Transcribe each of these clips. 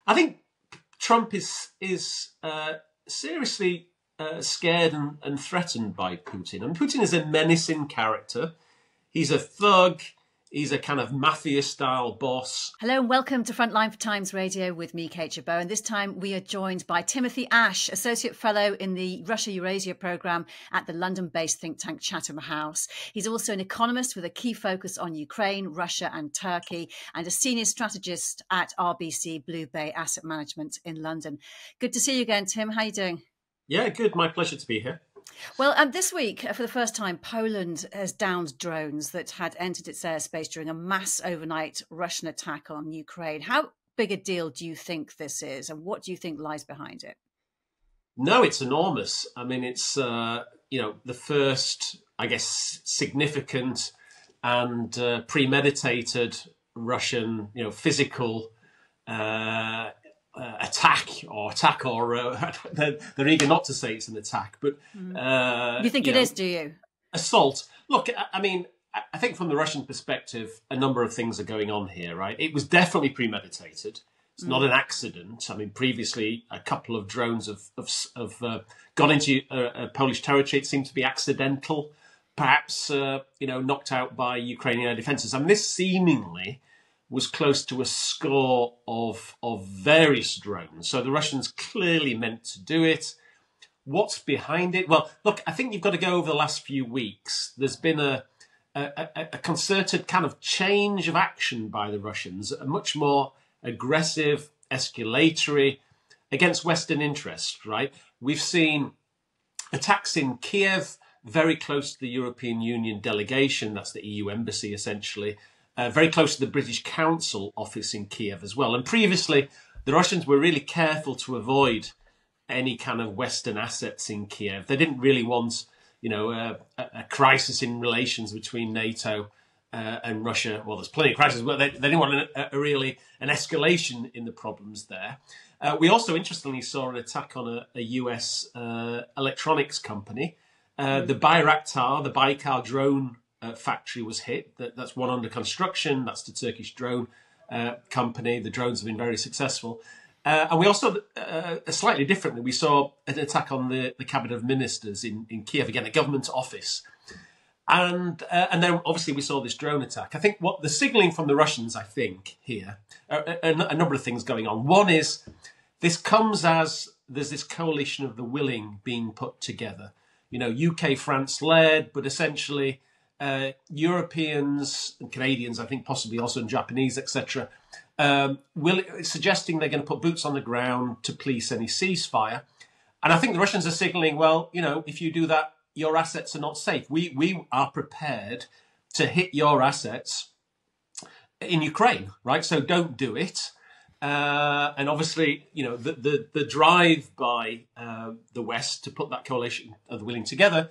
I think Trump is seriously scared and threatened by Putin. And Putin is a menacing character. He's a thug. He's a kind of mafia-style boss. Hello and welcome to Frontline for Times Radio with me, Kate Chabot. And this time we are joined by Timothy Ash, Associate Fellow in the Russia-Eurasia programme at the London-based think tank Chatham House. He's also an economist with a key focus on Ukraine, Russia and Turkey, and a senior strategist at RBC Blue Bay Asset Management in London. Good to see you again, Tim. How are you doing? Yeah, good. My pleasure to be here. Well, this week, for the first time, Poland has downed drones that had entered its airspace during a mass overnight Russian attack on Ukraine. How big a deal do you think this is, and what do you think lies behind it? No, it's enormous. I mean, it's, the first, I guess, significant and premeditated Russian, physical attack or they're eager not to say it's an attack, but you think it is, do you? Assault. Look, I mean, I think from the Russian perspective, a number of things are going on here, right? It was definitely premeditated. It's not an accident. I mean, previously a couple of drones have gone into Polish territory. It seemed to be accidental, perhaps knocked out by Ukrainian air defences. I mean, this seemingly was close to a score of various drones. So the Russians clearly meant to do it. What's behind it? Well, look, I think you've got to go over the last few weeks. There's been a concerted kind of change of action by the Russians, a much more aggressive, escalatory against Western interests, right? We've seen attacks in Kiev, very close to the European Union delegation. That's the EU embassy, essentially. Very close to the British Council office in Kiev as well. And previously, the Russians were really careful to avoid any kind of Western assets in Kiev. They didn't really want, a crisis in relations between NATO and Russia. Well, there's plenty of crises, but they didn't want an escalation in the problems there. We also, interestingly, saw an attack on a US electronics company. The Bayraktar, the Baykar drone factory was hit. That's one under construction. That's the Turkish drone company. The drones have been very successful. And we also, slightly differently, we saw an attack on the cabinet of ministers in Kiev, again, a government office. And then obviously we saw this drone attack. I think what the signalling from the Russians, I think, here, a number of things going on. One is this comes as there's this coalition of the willing being put together. UK, France led, but essentially Europeans and Canadians, I think possibly also and Japanese, etc., suggesting they're going to put boots on the ground to police any ceasefire. And I think the Russians are signalling, well, if you do that, your assets are not safe. We are prepared to hit your assets in Ukraine, right? So don't do it. And obviously, the drive by the West to put that coalition of the willing together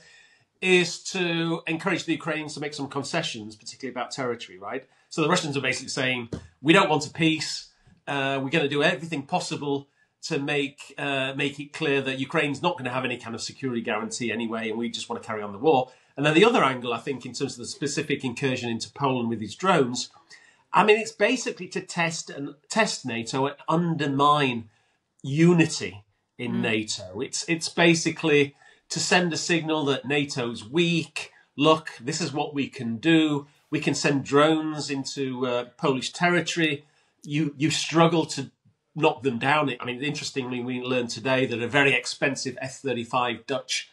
is to encourage the Ukrainians to make some concessions, particularly about territory, right? So the Russians are basically saying, we don't want a peace. We're going to do everything possible to make it clear that Ukraine's not going to have any kind of security guarantee anyway, and we just want to carry on the war. And then the other angle, I think, in terms of the specific incursion into Poland with these drones, I mean, it's basically to test NATO and undermine unity in NATO. It's basically to send a signal that NATO's weak. Look, this is what we can do. We can send drones into Polish territory. You struggle to knock them down. I mean, interestingly, we learned today that a very expensive F-35 Dutch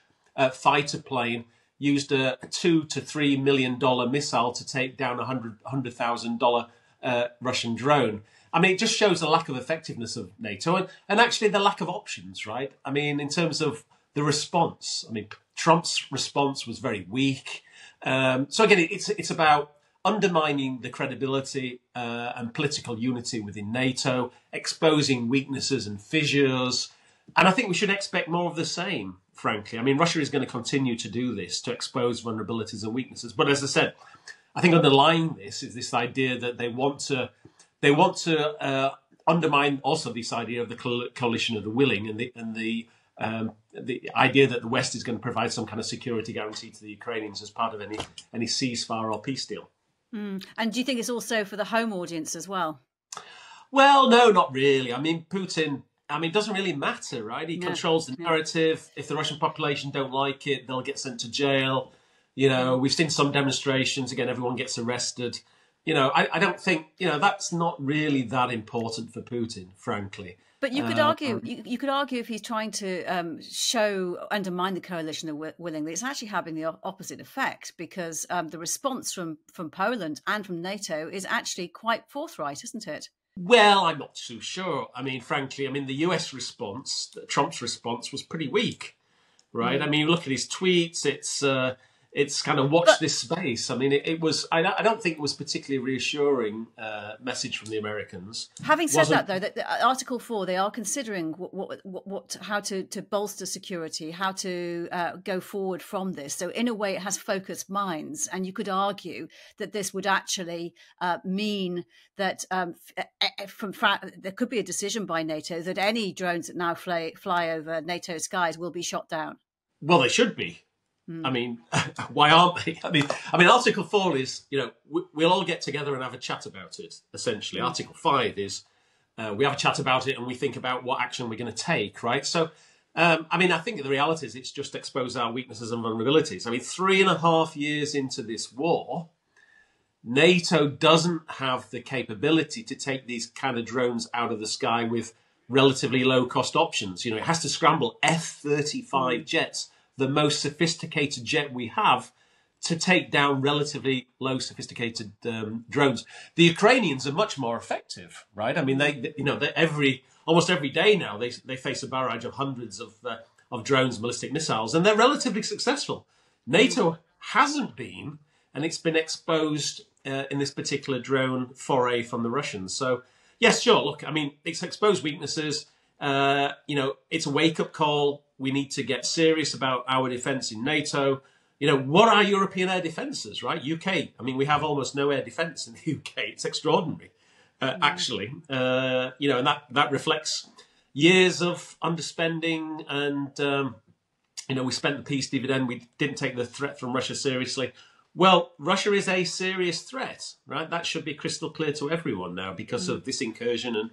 fighter plane used a $2 to $3 million missile to take down a $100,000 Russian drone. I mean, it just shows the lack of effectiveness of NATO and actually the lack of options, right? I mean, in terms of the response, I mean, Trump's response was very weak. So again, it's about undermining the credibility and political unity within NATO, exposing weaknesses and fissures. And I think we should expect more of the same, frankly. I mean, Russia is going to continue to do this, to expose vulnerabilities and weaknesses. But as I said, I think underlying this is this idea that they want to undermine also this idea of the coalition of the willing and the idea that the West is going to provide some kind of security guarantee to the Ukrainians as part of any ceasefire or peace deal. And do you think it's also for the home audience as well? Well, no, not really. I mean, Putin, it doesn't really matter, right? He controls the narrative. If the Russian population don't like it, they'll get sent to jail. We've seen some demonstrations. Again, everyone gets arrested. I don't think, that's not really that important for Putin, frankly. But you could argue, you could argue if he's trying to undermine the coalition willingly, it's actually having the opposite effect, because the response from Poland and from NATO is actually quite forthright, isn't it? Well, I'm not too sure. Frankly, the US response, Trump's response, was pretty weak, right? You look at his tweets, it's kind of watch this space. It was. I don't think it was particularly reassuring message from the Americans. Having said that, though, that Article 4, they are considering how to bolster security, how to go forward from this. So in a way, it has focused minds, and you could argue that this would actually mean that there could be a decision by NATO that any drones that now fly over NATO skies will be shot down. Well, they should be. Why aren't they? Article 4 is, we'll all get together and have a chat about it, essentially. Article 5 is we have a chat about it and we think about what action we're going to take, right? So, I think the reality is it's just exposed our weaknesses and vulnerabilities. 3.5 years into this war, NATO doesn't have the capability to take these kind of drones out of the sky with relatively low-cost options. It has to scramble F-35 jets, the most sophisticated jet we have, to take down relatively low sophisticated drones. The Ukrainians are much more effective, right? They almost every day now they face a barrage of hundreds of drones, ballistic missiles, and they're relatively successful. NATO hasn't been, and it's been exposed in this particular drone foray from the Russians. So yes, sure. Look, it's exposed weaknesses. It's a wake-up call. We need to get serious about our defence in NATO. What are European air defences, right? UK. We have almost no air defence in the UK. It's extraordinary, actually. And that reflects years of underspending. And, we spent the peace dividend. We didn't take the threat from Russia seriously. Well, Russia is a serious threat, right? That should be crystal clear to everyone now because of this incursion and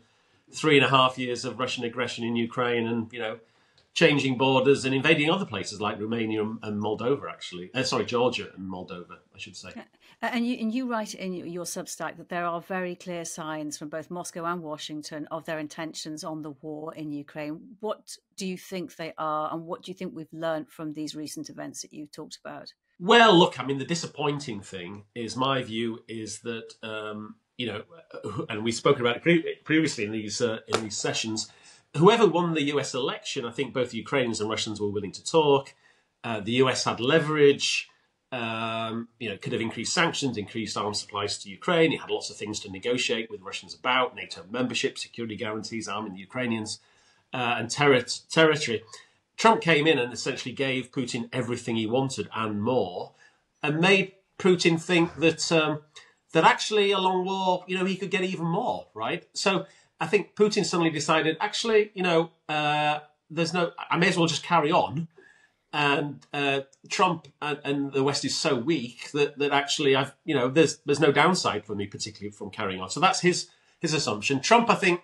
3.5 years of Russian aggression in Ukraine and, changing borders and invading other places like Romania and Moldova, actually. Georgia and Moldova, I should say. And you write in your Substack that there are very clear signs from both Moscow and Washington of their intentions on the war in Ukraine. What do you think they are, and what do you think we've learned from these recent events that you've talked about? Well, look, the disappointing thing is, my view is that, and we've spoken about it previously in these sessions, whoever won the US election, I think both Ukrainians and Russians were willing to talk. The US had leverage, could have increased sanctions, increased arms supplies to Ukraine. It had lots of things to negotiate with Russians about: NATO membership, security guarantees, arming the Ukrainians, and territory. Trump came in and essentially gave Putin everything he wanted and more, and made Putin think that actually a long war, he could get even more, right? So I think Putin suddenly decided, actually, I may as well just carry on. And Trump and the West is so weak that actually there's no downside for me, particularly from carrying on. So that's his assumption. Trump, I think,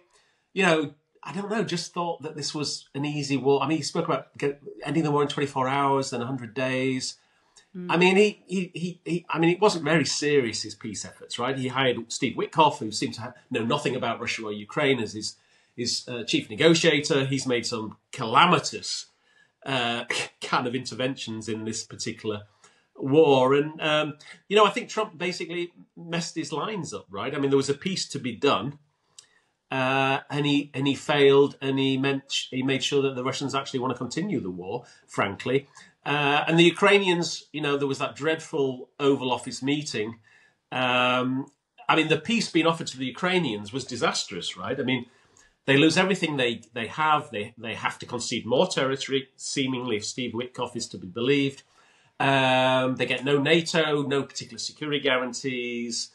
I don't know, just thought that this was an easy war. He spoke about ending the war in 24 hours, then 100 days. It wasn't very serious, his peace efforts, right? He hired Steve Witkoff, who seemed to know nothing about Russia or Ukraine, as his chief negotiator. He's made some calamitous kind of interventions in this particular war. And, I think Trump basically messed his lines up, right? There was a peace to be done. And he failed, and he made sure that the Russians actually want to continue the war, frankly. And the Ukrainians, there was that dreadful Oval Office meeting. The peace being offered to the Ukrainians was disastrous, right? They lose everything they have. They have to concede more territory, seemingly, if Steve Witkoff is to be believed. They get no NATO, no particular security guarantees.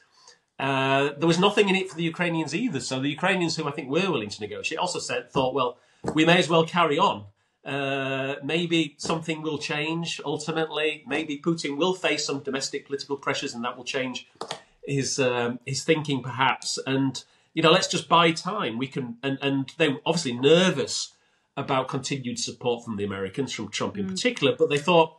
There was nothing in it for the Ukrainians either. So the Ukrainians, who I think were willing to negotiate, also thought, well, we may as well carry on. Maybe something will change ultimately. Maybe Putin will face some domestic political pressures, and that will change his thinking, perhaps. And let's just buy time. We can, and they were obviously nervous about continued support from the Americans, from Trump in particular, but they thought,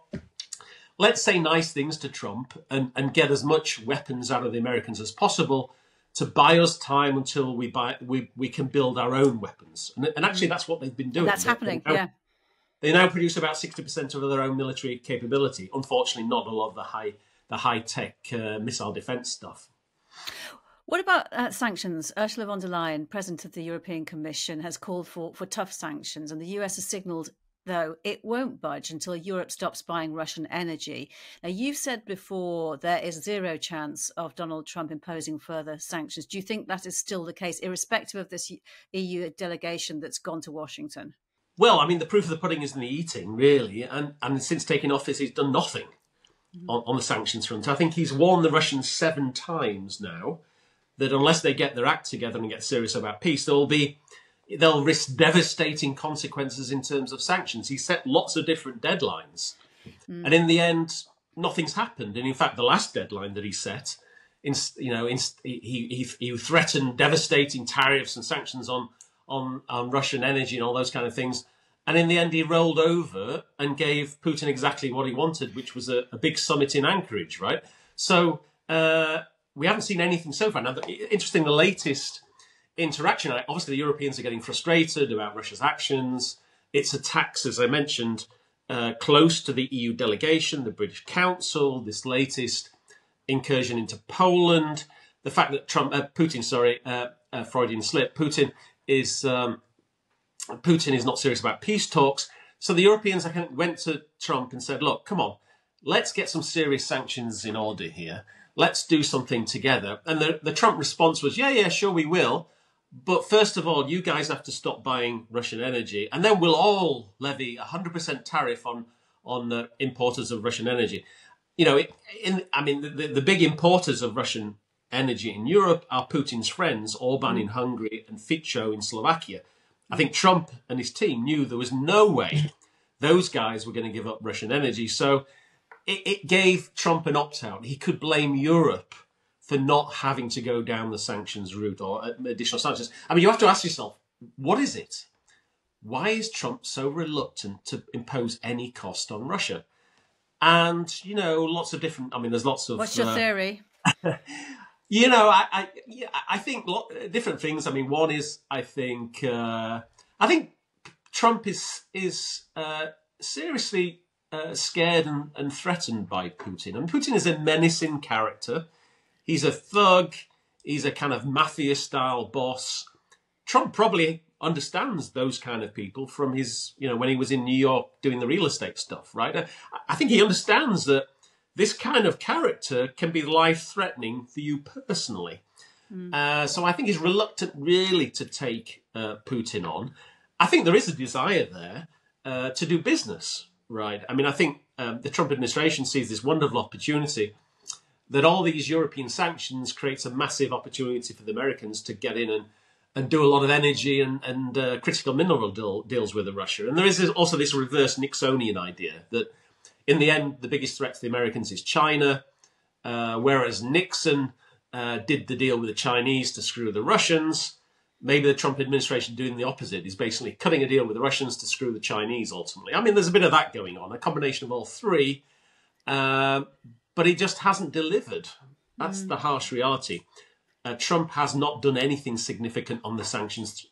let's say nice things to Trump and get as much weapons out of the Americans as possible to buy us time until we can build our own weapens. And actually, that's what they've been doing. That's happening, yeah. They now produce about 60% of their own military capability. Unfortunately, not a lot of the high-tech missile defence stuff. What about sanctions? Ursula von der Leyen, President of the European Commission, has called for tough sanctions, and the US has signalled, though, it won't budge until Europe stops buying Russian energy. Now, you've said before there is zero chance of Donald Trump imposing further sanctions. Do you think that is still the case, irrespective of this EU delegation that's gone to Washington? Well, I mean, the proof of the pudding is in the eating, really. And since taking office, he's done nothing on the sanctions front. I think he's warned the Russians 7 times now that unless they get their act together and get serious about peace, they'll risk devastating consequences in terms of sanctions. He set lots of different deadlines. And in the end, nothing's happened. And in fact, the last deadline that he set, he threatened devastating tariffs and sanctions on Russian energy and all those kind of things. And in the end, he rolled over and gave Putin exactly what he wanted, which was a big summit in Anchorage, right? So we haven't seen anything so far. Now, interesting, the latest interaction, obviously the Europeans are getting frustrated about Russia's actions, its attacks, as I mentioned, close to the EU delegation, the British Council, this latest incursion into Poland, the fact that Freudian slip, Putin is not serious about peace talks. So the Europeans went to Trump and said, look, come on, let's get some serious sanctions in order here. Let's do something together. And the Trump response was, yeah, sure, we will. But first of all, you guys have to stop buying Russian energy. And then we'll all levy 100% tariff on importers of Russian energy. The big importers of Russian energy in Europe are Putin's friends, Orban in Hungary and Fico in Slovakia. I think Trump and his team knew there was no way those guys were going to give up Russian energy. So it gave Trump an opt-out. He could blame Europe for not having to go down the sanctions route or additional sanctions. I mean, you have to ask yourself, what is it? Why is Trump so reluctant to impose any cost on Russia? And, lots of different, there's lots of... What's your theory? I think different things. I mean, one is, I think Trump is seriously scared and threatened by Putin. And Putin is a menacing character. He's a thug. He's a kind of mafia-style boss. Trump probably understands those kind of people from his, when he was in New York doing the real estate stuff, right? I think he understands that this kind of character can be life-threatening for you personally. So I think he's reluctant really to take Putin on. I think there is a desire there to do business, right? I mean, I think the Trump administration sees this wonderful opportunity that all these European sanctions creates a massive opportunity for the Americans to get in and do a lot of energy and critical mineral deals with Russia. And there is also this reverse Nixonian idea that in the end, the biggest threat to the Americans is China, whereas Nixon did the deal with the Chinese to screw the Russians. Maybe the Trump administration doing the opposite is basically cutting a deal with the Russians to screw the Chinese ultimately. I mean, there's a bit of that going on, a combination of all three, but he just hasn't delivered. That's the harsh reality. Trump has not done anything significant on the sanctions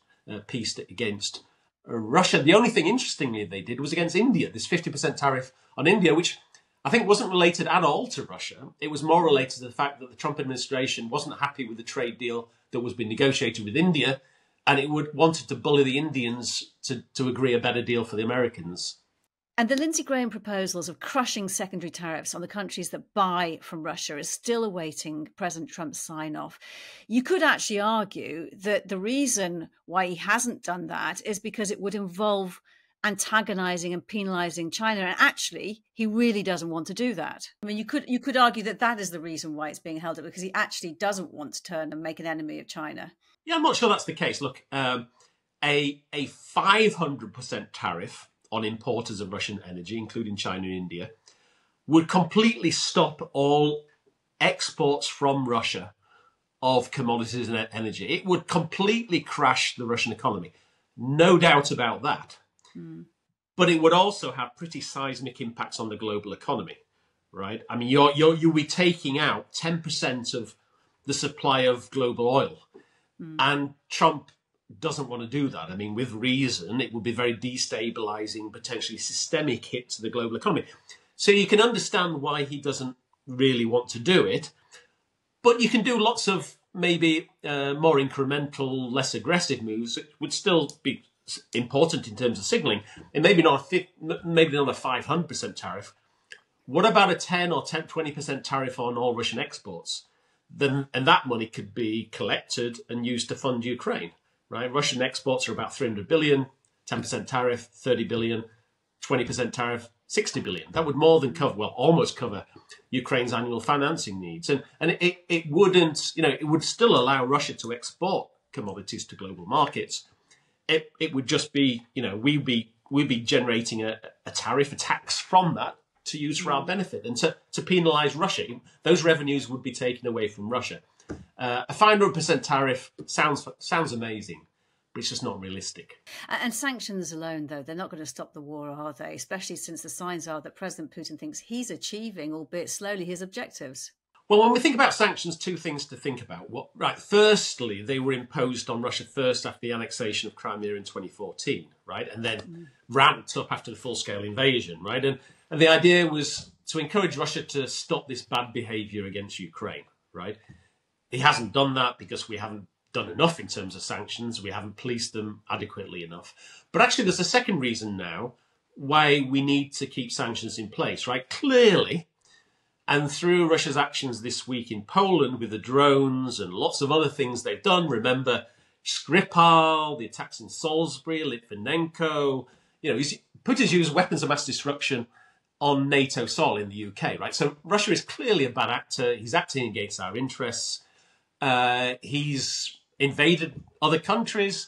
piece against Russia. The only thing, interestingly, they did was against India, this 50% tariff on India, which I think wasn't related at all to Russia. It was more related to the fact that the Trump administration wasn't happy with the trade deal that was being negotiated with India, and it wanted to bully the Indians to agree a better deal for the Americans. And the Lindsey Graham proposals of crushing secondary tariffs on the countries that buy from Russia is still awaiting President Trump's sign-off. You could actually argue that the reason why he hasn't done that is because it would involve antagonizing and penalizing China. And actually, he really doesn't want to do that. I mean, you could argue that is the reason why it's being held up, because he actually doesn't want to turn and make an enemy of China. Yeah, I'm not sure that's the case. Look, a 500% tariff on importers of Russian energy, including China and India, would completely stop all exports from Russia of commodities and energy. It would completely crash the Russian economy. No doubt about that. But it would also have pretty seismic impacts on the global economy, right? I mean, you'll be taking out 10% of the supply of global oil. And Trump doesn't want to do that. I mean, with reason, it would be very destabilizing, potentially systemic hit to the global economy. So you can understand why he doesn't really want to do it. But you can do lots of maybe more incremental, less aggressive moves that would still be important in terms of signalling. And maybe not a 500% tariff. What about a 10 or 20% tariff on all Russian exports? And that money could be collected and used to fund Ukraine, right? Russian exports are about 300 billion, 10% tariff, 30 billion, 20% tariff, 60 billion. That would more than cover, well, almost cover Ukraine's annual financing needs. And it wouldn't, it would still allow Russia to export commodities to global markets. It would just be, we'd be generating a tariff, a tax from that to use for our benefit and to penalise Russia. Those revenues would be taken away from Russia. A 500% tariff sounds amazing, but it's just not realistic. And sanctions alone, though, they're not going to stop the war, are they? Especially since the signs are that President Putin thinks he's achieving, albeit slowly, his objectives. Well, when we think about sanctions, two things to think about. Firstly, they were imposed on Russia first after the annexation of Crimea in 2014, right? And then ramped up after the full-scale invasion, right? And the idea was to encourage Russia to stop this bad behaviour against Ukraine, right? He hasn't done that because we haven't done enough in terms of sanctions. We haven't policed them adequately enough. But actually, there's a second reason now why we need to keep sanctions in place, right? Clearly, and through Russia's actions this week in Poland with the drones and lots of other things they've done, remember Skripal, the attacks in Salisbury, Litvinenko, Putin's used weapons of mass destruction on NATO soil in the UK, right? So Russia is clearly a bad actor. He's acting against our interests. He's invaded other countries.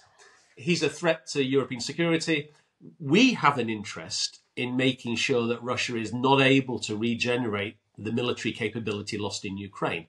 He's a threat to European security. We have an interest in making sure that Russia is not able to regenerate the military capability lost in Ukraine.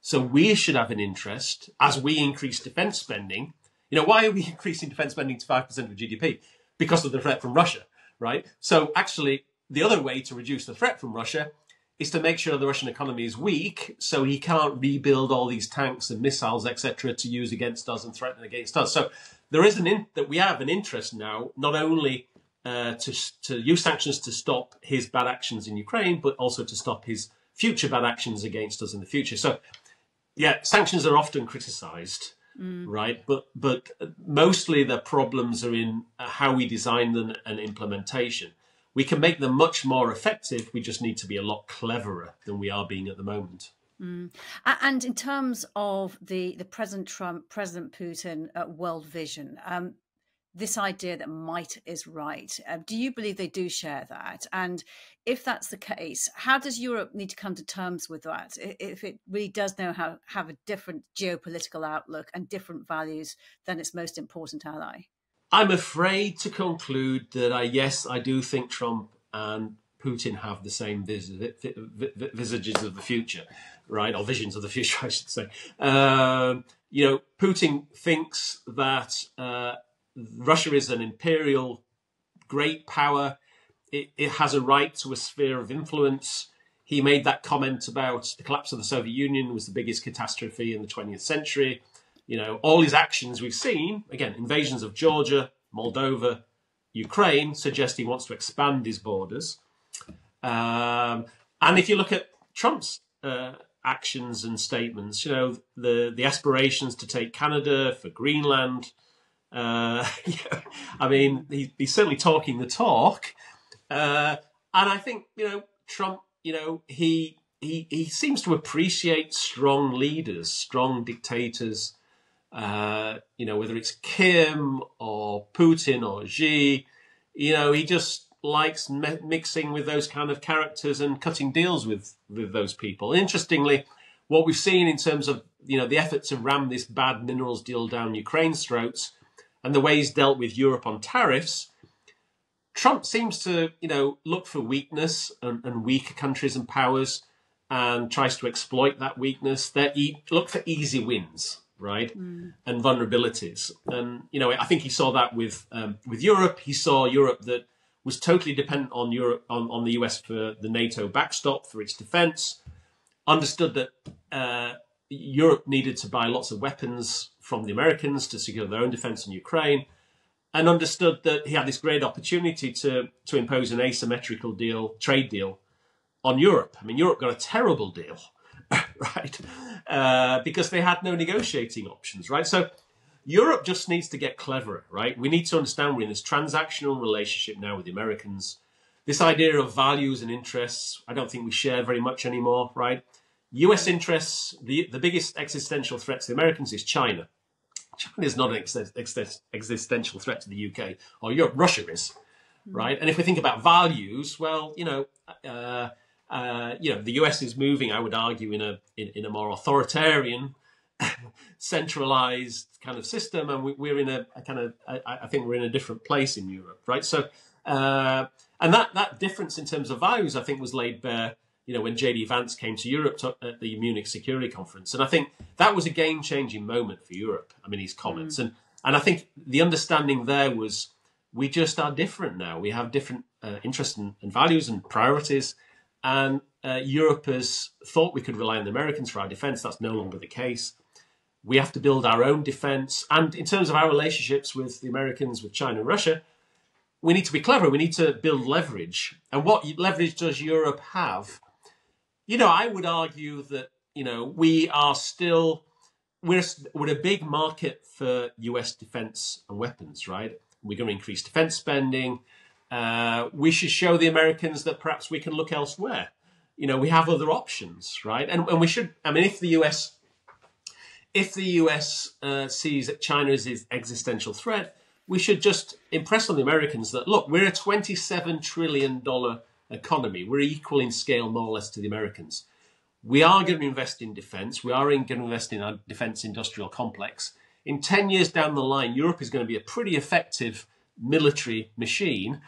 So we should have an interest as we increase defence spending. Why are we increasing defence spending to 5% of GDP? Because of the threat from Russia, right? So actually, the other way to reduce the threat from Russia is to make sure the Russian economy is weak so he can't rebuild all these tanks and missiles, etc., to use against us and threaten against us. So there is that we have an interest now, not only to use sanctions to stop his bad actions in Ukraine, but also to stop his future bad actions against us in the future. So, yeah, sanctions are often criticised, right? But mostly the problems are in how we design them and implementation. We can make them much more effective. We just need to be a lot cleverer than we are being at the moment. And in terms of the President Trump, President Putin world vision, this idea that might is right, do you believe they do share that? And if that's the case, how does Europe need to come to terms with that if it really does know how have a different geopolitical outlook and different values than its most important ally? I'm afraid to conclude that, yes, I do think Trump and Putin have the same visages of the future, right? Or visions of the future, I should say. Putin thinks that Russia is an imperial great power. It has a right to a sphere of influence. He made that comment about the collapse of the Soviet Union was the biggest catastrophe in the 20th century. All his actions we've seen, again, invasions of Georgia, Moldova, Ukraine, suggest he wants to expand his borders. And if you look at Trump's actions and statements, the aspirations to take Canada, for Greenland, he's certainly talking the talk. And I think, Trump, he seems to appreciate strong leaders, strong dictators, whether it's Kim or Putin or Xi, he just likes mixing with those kind of characters and cutting deals with those people. Interestingly, what we've seen in terms of, the effort to ram this bad minerals deal down Ukraine's throats and the way he's dealt with Europe on tariffs, Trump seems to, look for weakness and weaker countries and powers and tries to exploit that weakness. They look for easy wins, right, and vulnerabilities. And I think he saw that with Europe. He saw Europe that was totally dependent on on the US for the NATO backstop for its defence. Understood that Europe needed to buy lots of weapons from the Americans to secure their own defence in Ukraine, and understood that he had this great opportunity to impose an asymmetrical trade deal on Europe. I mean, Europe got a terrible deal, right? Because they had no negotiating options, right? So Europe just needs to get cleverer, right? We need to understand we're in this transactional relationship now with the Americans. This idea of values and interests, I don't think we share very much anymore, right? US interests, the biggest existential threat to the Americans is China. China is not an existential threat to the UK or Europe. Russia is, right? And if we think about values, well, the US is moving, I would argue, in a more authoritarian, centralized kind of system, and we're in a kind of, I think we're in a different place in Europe, right? So, and that difference in terms of values, I think, was laid bare, when JD Vance came to Europe at the Munich Security Conference, and I think that was a game-changing moment for Europe. I mean, his comments, and I think the understanding there was we just are different now. We have different interests and values and priorities. And Europe has thought we could rely on the Americans for our defence. That's no longer the case. We have to build our own defence. And in terms of our relationships with the Americans, with China and Russia, we need to be clever. We need to build leverage. And what leverage does Europe have? I would argue that, we are still, we're a big market for US defence and weapons, right? We're going to increase defence spending. We should show the Americans that perhaps we can look elsewhere. We have other options, right? And we should. I mean, if the US sees that China is its existential threat, we should just impress on the Americans that, look, we're a $27 trillion economy. We're equal in scale, more or less, to the Americans. We are going to invest in defence. We are going to invest in our defence industrial complex. In 10 years down the line, Europe is going to be a pretty effective military machine,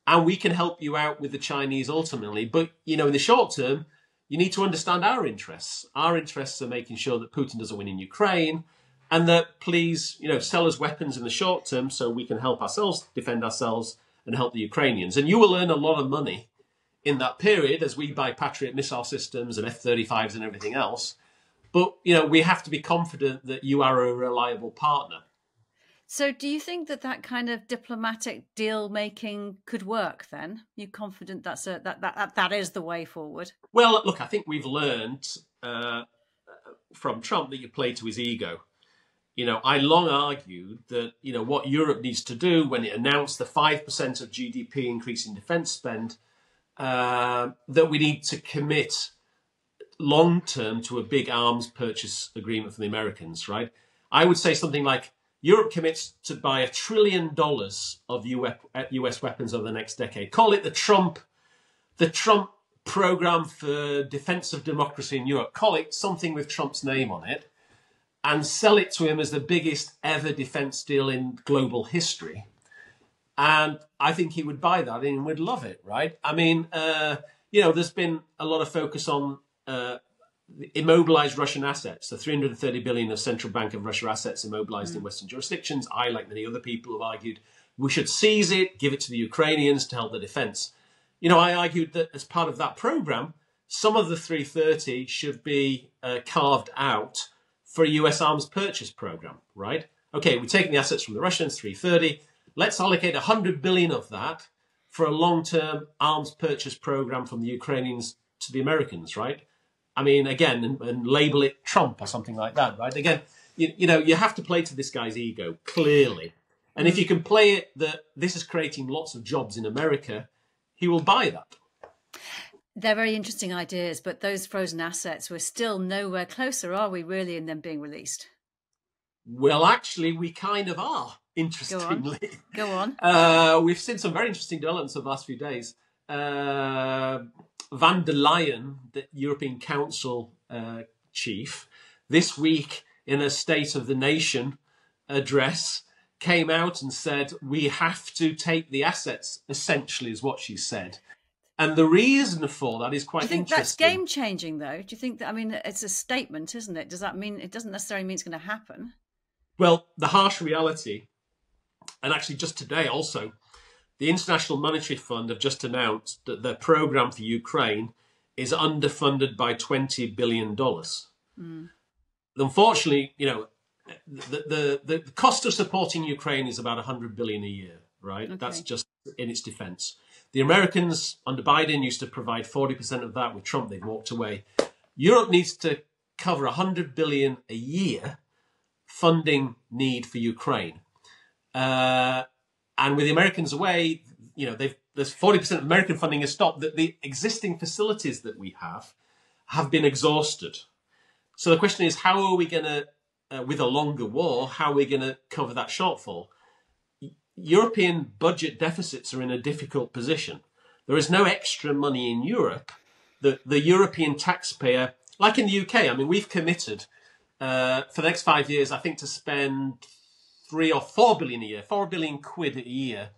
and we can help you out with the Chinese ultimately. But, in the short term, you need to understand our interests. Our interests are making sure that Putin doesn't win in Ukraine, and that please, sell us weapons in the short term so we can help ourselves, defend ourselves, and help the Ukrainians. And you will earn a lot of money in that period as we buy Patriot missile systems and F-35s and everything else. But, we have to be confident that you are a reliable partner. So do you think that kind of diplomatic deal making could work then? You're confident that is the way forward? Well, look, I think we've learned from Trump that you play to his ego. I long argued that, what Europe needs to do when it announced the 5% of GDP increase in defence spend, that we need to commit long-term to a big arms purchase agreement from the Americans, right? I would say something like Europe commits to buy $1 trillion of US weapons over the next decade. Call it the Trump program for defense of democracy in Europe. Call it something with Trump's name on it, and sell it to him as the biggest ever defense deal in global history. And I think he would buy that and would love it, right? I mean, there's been a lot of focus on immobilized Russian assets, the 330 billion of Central Bank of Russia assets immobilized in Western jurisdictions. I, like many other people, have argued we should seize it, give it to the Ukrainians to help the defense. I argued that as part of that program, some of the 330 should be carved out for a US arms purchase program, right? Okay, we're taking the assets from the Russians, 330. Let's allocate 100 billion of that for a long-term arms purchase program from the Ukrainians to the Americans, right? I mean, again, and label it Trump or something like that, right? Again, you have to play to this guy's ego, clearly. And if you can play it that this is creating lots of jobs in America, he will buy that. They're very interesting ideas, but those frozen assets, we're still nowhere closer, are we really, in them being released? Well, actually, we kind of are, interestingly. Go on. We've seen some very interesting developments over the last few days. Van der Leyen, the European Council chief, this week in a State of the Nation address, came out and said, we have to take the assets, essentially is what she said. And the reason for that is Do quite you think that's interesting. game changing, though? Do you think that? I mean, it's a statement, isn't it? Does that mean it doesn't necessarily mean it's going to happen? Well, the harsh reality, and actually just today also, the International Monetary Fund have just announced that their program for Ukraine is underfunded by $20 billion. Unfortunately, the cost of supporting Ukraine is about $100 billion a year, right? Okay. That's just in its defense. The Americans under Biden used to provide 40% of that. With Trump, they've walked away. Europe needs to cover $100 billion a year funding need for Ukraine. And with the Americans away, there's 40% of American funding has stopped. The existing facilities that we have been exhausted. So the question is, how are we going to, with a longer war, how are we going to cover that shortfall? European budget deficits are in a difficult position. There is no extra money in Europe. The European taxpayer, like in the UK, I mean, we've committed for the next 5 years, I think, to spend 3 or 4 billion a year, 4 billion quid a year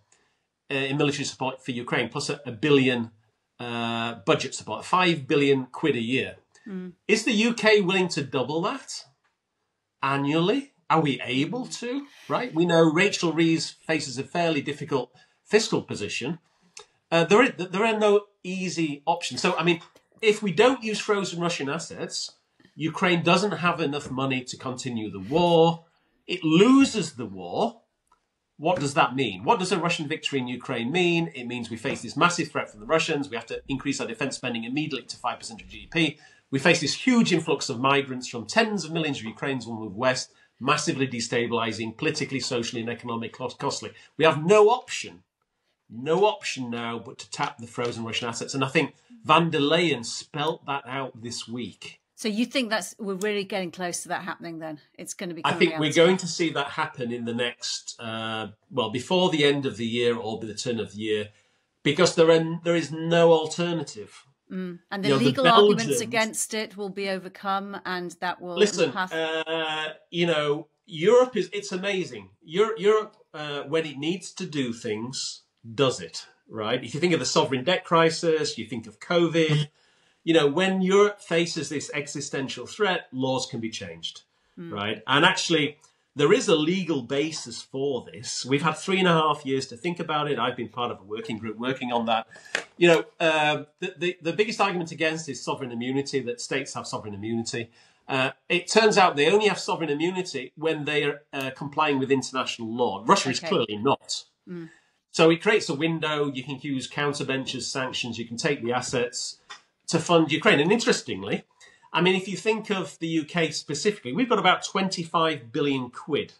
in military support for Ukraine, plus a billion budget support, 5 billion quid a year. Is the UK willing to double that annually? Are we able to? Right? We know Rachel Reeves faces a fairly difficult fiscal position. There are no easy options. So, I mean, if we don't use frozen Russian assets, Ukraine doesn't have enough money to continue the war. It loses the war. What does that mean? What does a Russian victory in Ukraine mean? It means we face this massive threat from the Russians. We have to increase our defense spending immediately to 5% of GDP. We face this huge influx of migrants from tens of millions of Ukrainians will move west, massively destabilizing, politically, socially, and economically costly. We have no option now but to tap the frozen Russian assets. And I think van der Leyen spelt that out this week. So you think we're really getting close to that happening then? It's going to be. I think we're going to see that happen in the next, before the end of the year or by the turn of the year, because there is no alternative. And the legal arguments against it will be overcome, and that will Europe it's amazing. Europe, when it needs to do things, does it, right? If you think of the sovereign debt crisis, you think of COVID, when Europe faces this existential threat, laws can be changed, right? And actually, there is a legal basis for this. We've had 3.5 years to think about it. I've been part of a working group working on that. The biggest argument against is sovereign immunity, that states have sovereign immunity. It turns out they only have sovereign immunity when they are complying with international law. Russia is clearly not. So it creates a window. You can use counterventures, sanctions. You can take the assets to fund Ukraine. And interestingly, I mean, if you think of the UK specifically, we've got about 25 billion quid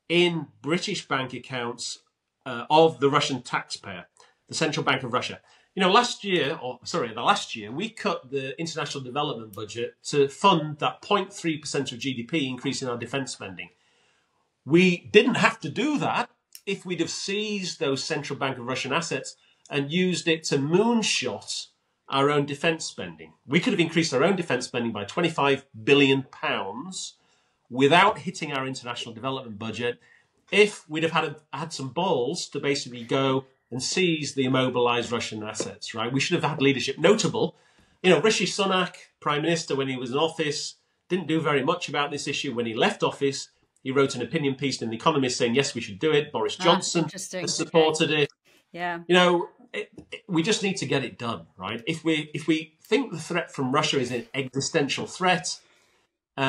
in British bank accounts of the Russian taxpayer, the Central Bank of Russia. The last year, we cut the international development budget to fund that 0.3% of GDP increase in our defence spending. We didn't have to do that if we'd have seized those Central Bank of Russian assets and used it to moonshot our own defence spending. We could have increased our own defence spending by £25 billion without hitting our international development budget if we'd have had some balls to basically go and seize the immobilised Russian assets, right? We should have had leadership. Notable, Rishi Sunak, Prime Minister, when he was in office, didn't do very much about this issue. When he left office, he wrote an opinion piece in The Economist saying, yes, we should do it. Boris Johnson has supported it. Yeah. We just need to get it done, right? If we think the threat from Russia is an existential threat, we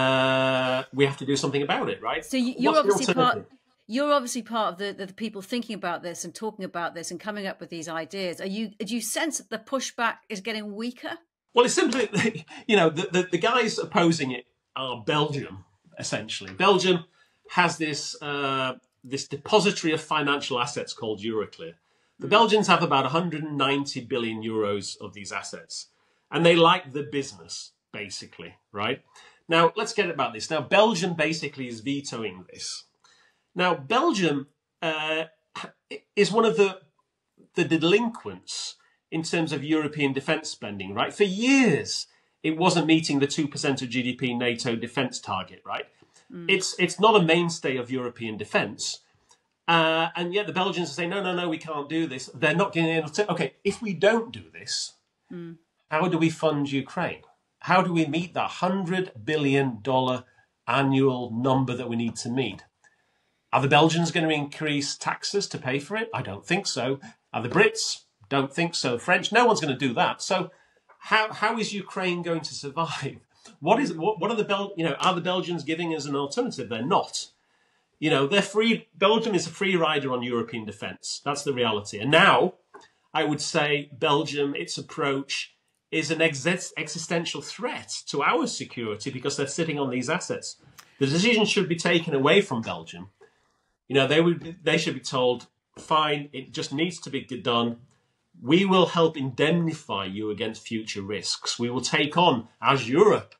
have to do something about it, right? So you're obviously part of the people thinking about this and talking about this and coming up with these ideas. Do you sense that the pushback is getting weaker? Well, it's simply, the guys opposing it are Belgium, essentially. Belgium has this depository of financial assets called Euroclear. The Belgians have about 190 billion euros of these assets, and they like the business, basically, right? Now, let's get about this. Now, Belgium basically is vetoing this. Now, Belgium is one of the delinquents in terms of European defence spending, right? For years, it wasn't meeting the 2% of GDP NATO defence target, right? It's not a mainstay of European defence. And yet the Belgians are saying, no, we can't do this. They're not getting able to. Okay, if we don't do this, how do we fund Ukraine? How do we meet that $100 billion annual number that we need to meet? Are the Belgians going to increase taxes to pay for it? I don't think so. Are the Brits? Don't think so. French? No one's going to do that. So how is Ukraine going to survive? What are are the Belgians giving us an alternative? They're not. They're free. Belgium is a free rider on European defence. That's the reality. And now I would say Belgium, its approach is an existential threat to our security because they're sitting on these assets. The decision should be taken away from Belgium. They should be told, fine, it just needs to be done. We will help indemnify you against future risks. We will take on, as Europe,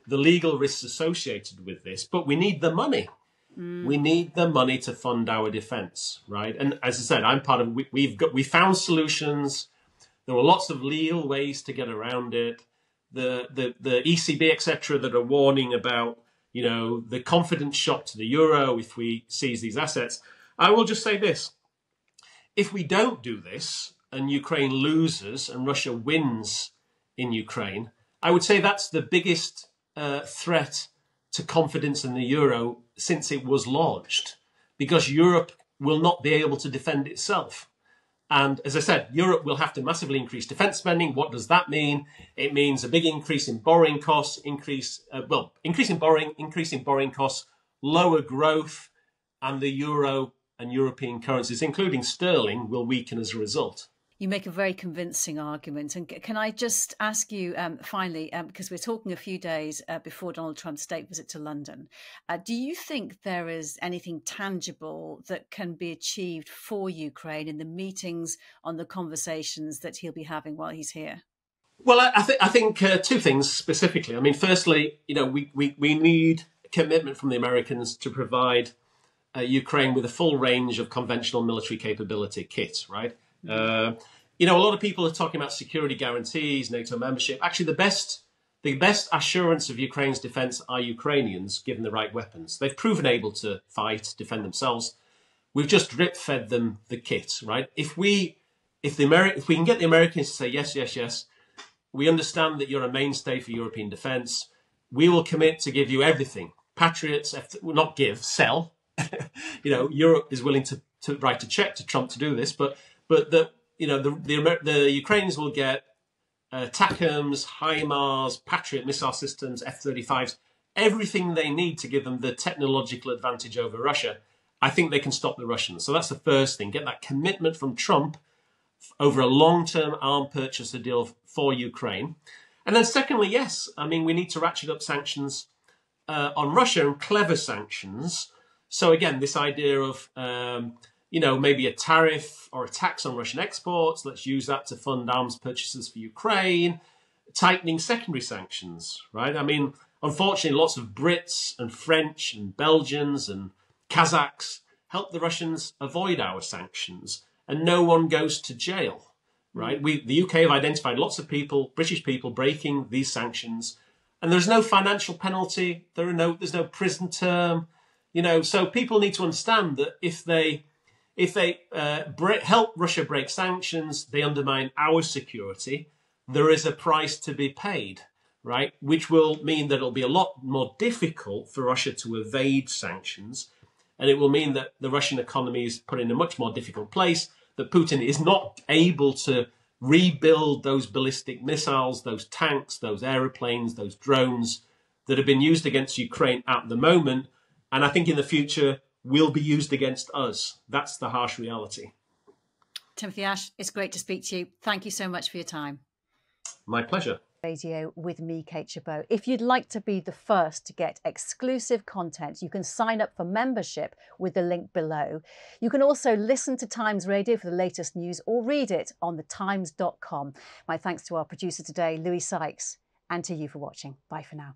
the legal risks associated with this, but we need the money. We need the money to fund our defence, right? And as I said, I'm part of. We found solutions. There are lots of legal ways to get around it. The ECB, etc., that are warning about the confidence shock to the euro if we seize these assets. I will just say this: if we don't do this and Ukraine loses and Russia wins in Ukraine, I would say that's the biggest threat to confidence in the euro since it was launched, because Europe will not be able to defend itself. And as I said, Europe will have to massively increase defence spending. What does that mean? It means a big increase in borrowing costs, increasing borrowing costs, lower growth, and the euro and European currencies, including sterling, will weaken as a result. You make a very convincing argument. And can I just ask you finally, because we're talking a few days before Donald Trump's state visit to London, do you think there is anything tangible that can be achieved for Ukraine in the meetings, on the conversations that he'll be having while he's here? Well, I think two things specifically. I mean, firstly, we need commitment from the Americans to provide Ukraine with a full range of conventional military capability kit, right? A lot of people are talking about security guarantees, NATO membership. Actually, the best assurance of Ukraine's defence are Ukrainians given the right weapons. They've proven able to fight, defend themselves. We've just drip-fed them the kit, right? If we can get the Americans to say yes, we understand that you're a mainstay for European defence. We will commit to give you everything. Patriots, not give, sell. Europe is willing to write a check to Trump to do this, but the Ukrainians will get TACMs, HIMARS, Patriot missile systems, F-35s, everything they need to give them the technological advantage over Russia. I think they can stop the Russians. So that's the first thing. Get that commitment from Trump over a long-term arms purchase deal for Ukraine. And then secondly, yes, I mean, we need to ratchet up sanctions on Russia, and clever sanctions. So again, this idea of maybe a tariff or a tax on Russian exports. Let's use that to fund arms purchases for Ukraine. Tightening secondary sanctions, right? I mean, unfortunately, lots of Brits and French and Belgians and Kazakhs help the Russians avoid our sanctions, and no one goes to jail, right? The UK have identified lots of people, British people, breaking these sanctions, and there's no financial penalty. There's no prison term, So people need to understand that if they help Russia break sanctions, they undermine our security. There is a price to be paid, right? Which will mean that it'll be a lot more difficult for Russia to evade sanctions. And it will mean that the Russian economy is put in a much more difficult place, that Putin is not able to rebuild those ballistic missiles, those tanks, those aeroplanes, those drones that have been used against Ukraine at the moment. And I think in the future, will be used against us. That's the harsh reality. Timothy Ash, it's great to speak to you. Thank you so much for your time. My pleasure. Radio with me, Kate Chabot. If you'd like to be the first to get exclusive content, you can sign up for membership with the link below. You can also listen to Times Radio for the latest news or read it on thetimes.com. My thanks to our producer today, Louis Sykes, and to you for watching. Bye for now.